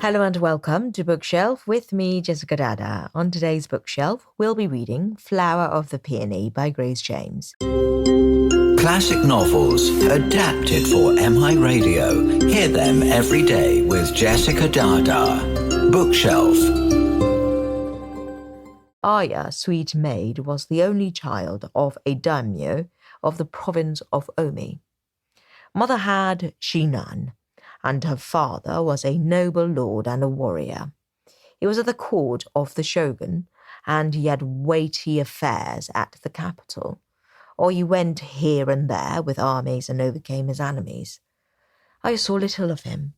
Hello and welcome to Bookshelf with me, Jessica Dada. On today's Bookshelf, we'll be reading Flower of the Peony by Grace James. Classic novels adapted for MI Radio. Hear them every day with Jessica Dada. Bookshelf. Aya, sweet maid, was the only child of a daimyo of the province of Omi. Mother had she none, and her father was a noble lord and a warrior. He was at the court of the shogun, and he had weighty affairs at the capital, or he went here and there with armies and overcame his enemies. I saw little of him.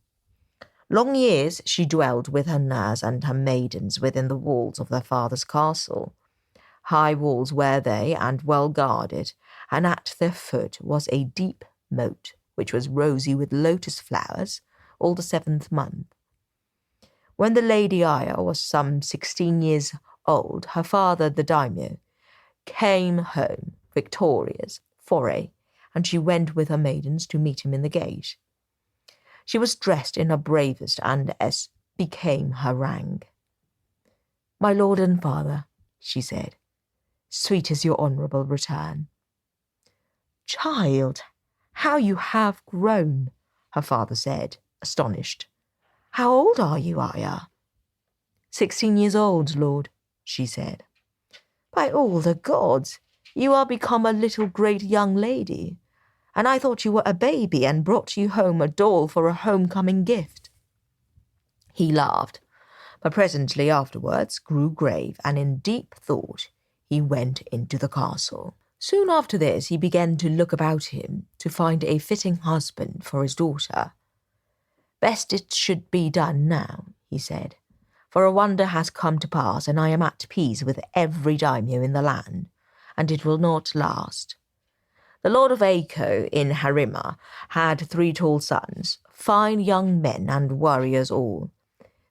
Long years she dwelled with her nurse and her maidens within the walls of their father's castle. High walls were they, and well guarded, and at their foot was a deep moat, which was rosy with lotus flowers all the 7th month. When the Lady Aya was some 16 years old, her father, the daimyo, came home victorious, foray, and she went with her maidens to meet him in the gate. She was dressed in her bravest and as became her rank. "My lord and father," she said, "sweet is your honourable return." "Child, how you have grown," her father said, astonished. "How old are you, Aya?" 16 years old, lord," she said. "By all the gods, you are become a little great young lady, and I thought you were a baby and brought you home a doll for a homecoming gift." He laughed, but presently afterwards grew grave, and in deep thought he went into the castle. Soon after this he began to look about him to find a fitting husband for his daughter. "Best it should be done now," he said, "for a wonder has come to pass, and I am at peace with every daimyo in the land, and it will not last." The lord of Ako in Harima had 3 tall sons, fine young men and warriors all.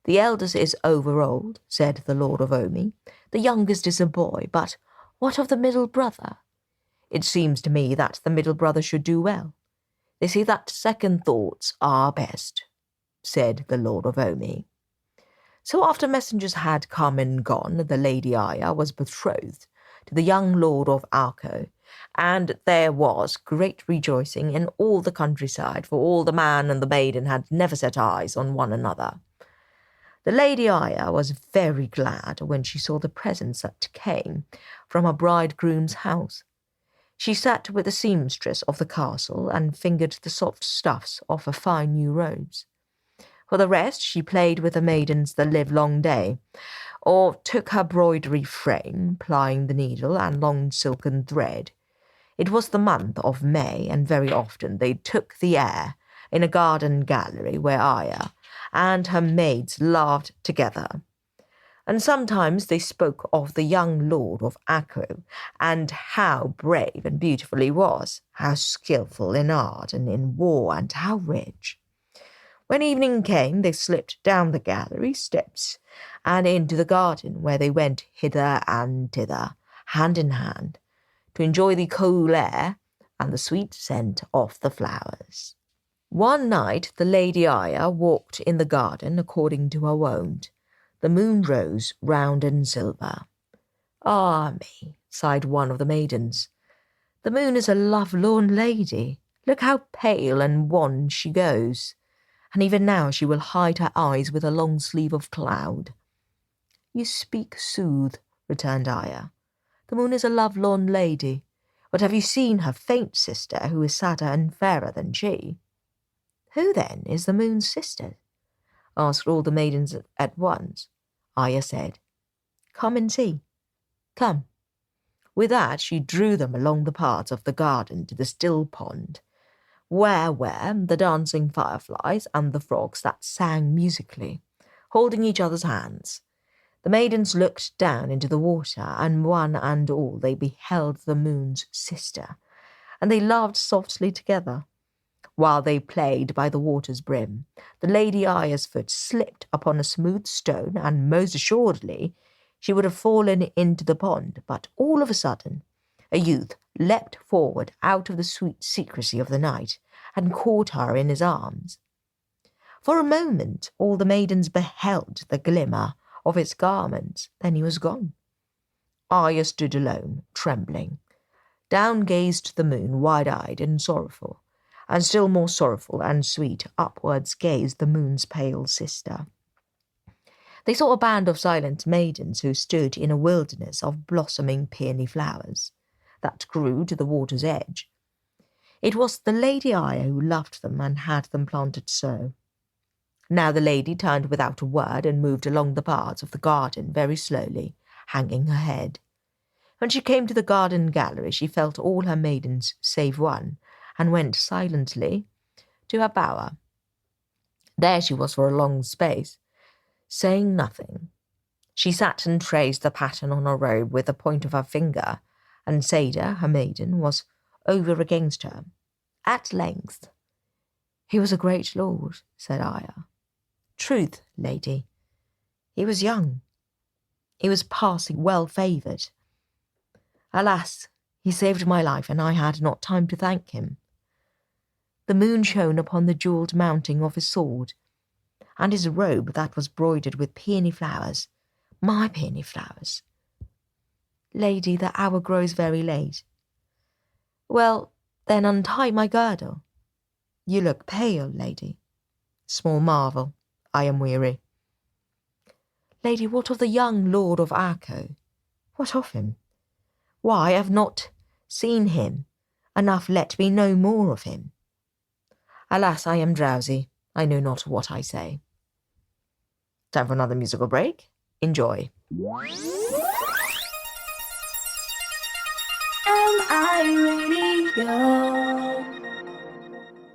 "The eldest is over-old," said the lord of Omi. "The youngest is a boy, but what of the middle brother? It seems to me that the middle brother should do well. They say that second thoughts are best," said the lord of Omi. So after messengers had come and gone, the Lady Aya was betrothed to the young lord of Ako, and there was great rejoicing in all the countryside, for all the man and the maiden had never set eyes on one another. The Lady Aya was very glad when she saw the presents that came from her bridegroom's house. She sat with the seamstress of the castle and fingered the soft stuffs of her fine new robes. For the rest, she played with the maidens the livelong day, or took her broidery frame, plying the needle and long silken thread. It was the month of May, and very often they took the air in a garden gallery where Aya and her maids laughed together. And sometimes they spoke of the young lord of Ako, and how brave and beautiful he was, how skilful in art and in war, and how rich. When evening came, they slipped down the gallery steps and into the garden, where they went hither and thither, hand in hand, to enjoy the cool air and the sweet scent of the flowers. One night the Lady Aya walked in the garden according to her wont. The moon rose round and silver. "Ah me," sighed one of the maidens, "the moon is a lovelorn lady. Look how pale and wan she goes, and even now she will hide her eyes with a long sleeve of cloud." "You speak sooth," returned Aya. "The moon is a lovelorn lady, but have you seen her faint sister, who is sadder and fairer than she?" "Who, then, is the moon's sister?" asked all the maidens at once. Aya said, "Come and see. Come." With that she drew them along the paths of the garden to the still pond, where were the dancing fireflies and the frogs that sang musically, holding each other's hands. The maidens looked down into the water, and one and all they beheld the moon's sister, and they laughed softly together. While they played by the water's brim, the Lady Aya's foot slipped upon a smooth stone, and most assuredly she would have fallen into the pond, but all of a sudden a youth leapt forward out of the sweet secrecy of the night and caught her in his arms. For a moment all the maidens beheld the glimmer of his garments, then he was gone. Arya stood alone, trembling. Down gazed the moon, wide-eyed and sorrowful, and still more sorrowful and sweet upwards gazed the moon's pale sister. They saw a band of silent maidens who stood in a wilderness of blossoming peony flowers that grew to the water's edge. It was the Lady Aya who loved them and had them planted so. Now the lady turned without a word and moved along the paths of the garden very slowly, hanging her head. When she came to the garden gallery, she felt all her maidens save one, and went silently to her bower. There she was for a long space, saying nothing. She sat and traced the pattern on her robe with the point of her finger, and Seda, her maiden, was over against her. At length, "He was a great lord," said Aya. "Truth, lady. He was young. He was passing well-favoured. Alas, he saved my life, and I had not time to thank him." The moon shone upon the jewelled mounting of his sword, and his robe that was broidered with peony flowers, my peony flowers. "Lady, the hour grows very late." "Well, then untie my girdle." "You look pale, lady." "Small marvel. I am weary." "Lady, what of the young lord of Arco?" "What of him?" "Why, I have not seen him. Enough let me know more of him." "Alas, I am drowsy. I know not what I say." Time for another musical break. Enjoy.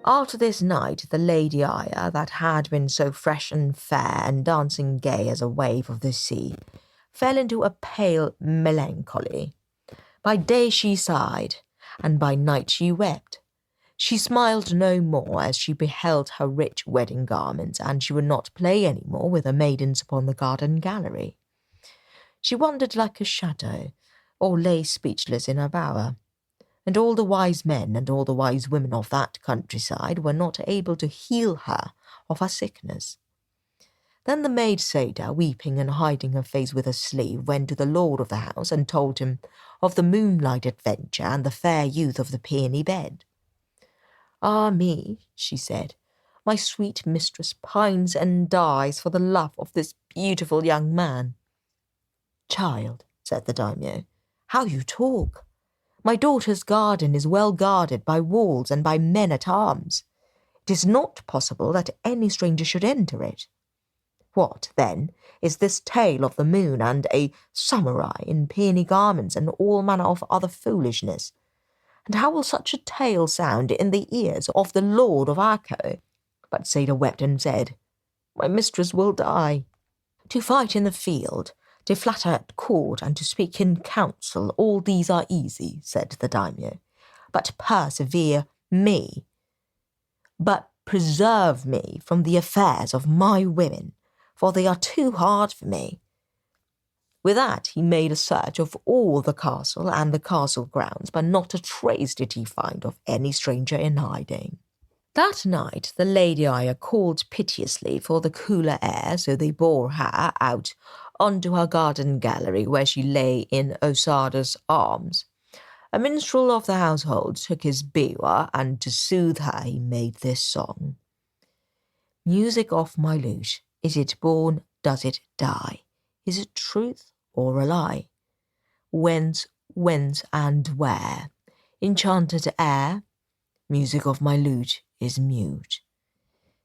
After this night, the Lady Aya, that had been so fresh and fair and dancing gay as a wave of the sea, fell into a pale melancholy. By day she sighed, and by night she wept. She smiled no more as she beheld her rich wedding garments, and she would not play any more with her maidens upon the garden gallery. She wandered like a shadow, or lay speechless in her bower. And all the wise men and all the wise women of that countryside were not able to heal her of her sickness. Then the maid Seda, weeping and hiding her face with her sleeve, went to the lord of the house and told him of the moonlight adventure and the fair youth of the peony bed. "Ah me," she said, "my sweet mistress pines and dies for the love of this beautiful young man." "Child," said the daimyo, "how you talk! My daughter's garden is well guarded by walls and by men-at-arms. It is not possible that any stranger should enter it. What, then, is this tale of the moon and a samurai in peony garments and all manner of other foolishness? And how will such a tale sound in the ears of the lord of Arco?" But Seda wept and said, "My mistress will die. To fight in the field, to flatter at court, and to speak in council, all these are easy," said the daimyo. "But persevere me. But preserve me from the affairs of my women, for they are too hard for me." With that he made a search of all the castle and the castle grounds, but not a trace did he find of any stranger in hiding. That night the Lady Aya called piteously for the cooler air, so they bore her out onto her garden gallery, where she lay in Osada's arms. A minstrel of the household took his biwa, and to soothe her he made this song. "Music of my lute, is it born, does it die? Is it truth or a lie? Whence, and where? Enchanted air? Music of my lute is mute.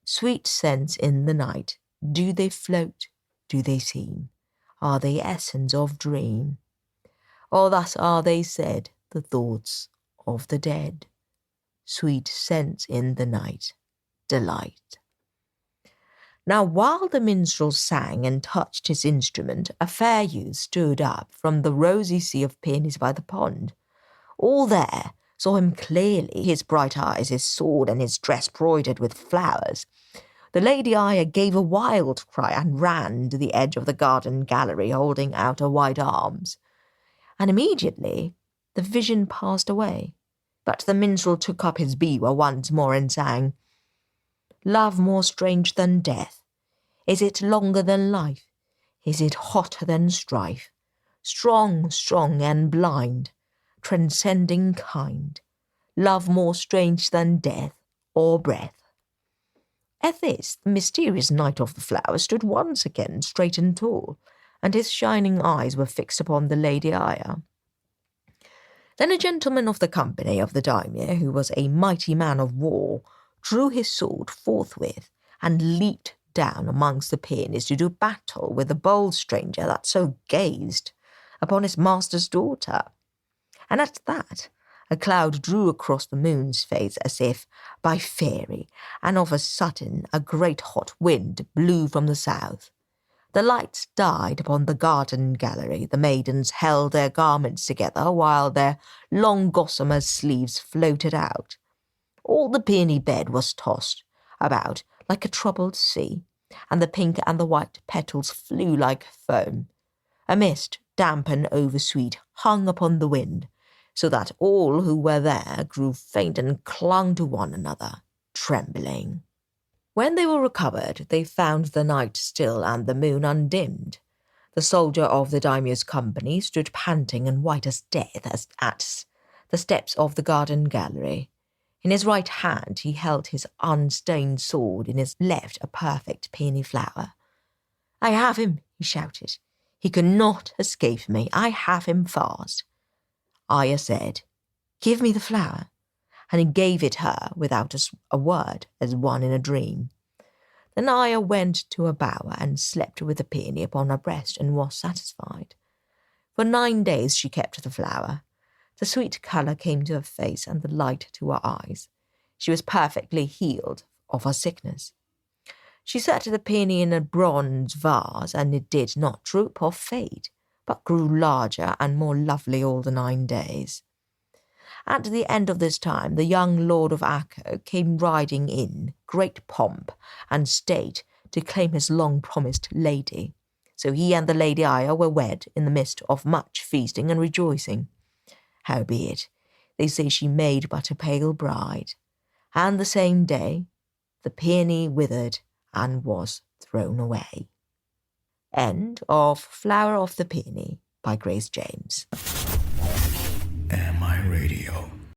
Sweet scents in the night, do they float, do they seem? Are they essence of dream? Or thus are they said, the thoughts of the dead? Sweet scents in the night, delight." Now while the minstrel sang and touched his instrument, a fair youth stood up from the rosy sea of peonies by the pond. All there saw him clearly, his bright eyes, his sword, and his dress broidered with flowers. The Lady Aya gave a wild cry and ran to the edge of the garden gallery, holding out her white arms. And immediately the vision passed away. But the minstrel took up his biwa once more and sang, Love more strange than death? Is it longer than life? Is it hotter than strife? Strong, strong and blind, transcending kind. Love more strange than death or breath. At this, the mysterious Knight of the Flower stood once again straight and tall, and his shining eyes were fixed upon the Lady Aya. Then a gentleman of the company of the daimyo, who was a mighty man of war, drew his sword forthwith, and leaped down amongst the peonies to do battle with the bold stranger that so gazed upon his master's daughter. And at that, a cloud drew across the moon's face as if by fairy, and of a sudden a great hot wind blew from the south. The lights died upon the garden gallery. The maidens held their garments together while their long gossamer sleeves floated out. All the peony bed was tossed about like a troubled sea, and the pink and the white petals flew like foam. A mist, damp and oversweet, hung upon the wind, so that all who were there grew faint and clung to one another, trembling. When they were recovered, they found the night still and the moon undimmed. The soldier of the daimyo's company stood panting and white as death at the steps of the garden gallery. In his right hand he held his unstained sword, in his left a perfect peony flower. "I have him," he shouted. "He cannot escape me. I have him fast." Aya said, "Give me the flower," and he gave it her without a word, as one in a dream. Then Aya went to her bower and slept with the peony upon her breast and was satisfied. For 9 days she kept the flower. The sweet colour came to her face and the light to her eyes. She was perfectly healed of her sickness. She set the peony in a bronze vase, and it did not droop or fade, but grew larger and more lovely all the 9 days. At the end of this time, the young lord of Akko came riding in great pomp and state to claim his long-promised lady. So he and the Lady Aya were wed in the midst of much feasting and rejoicing. Howbeit, they say she made but a pale bride, and the same day the peony withered and was thrown away. End of Flower of the Peony by Grace James. MI Radio.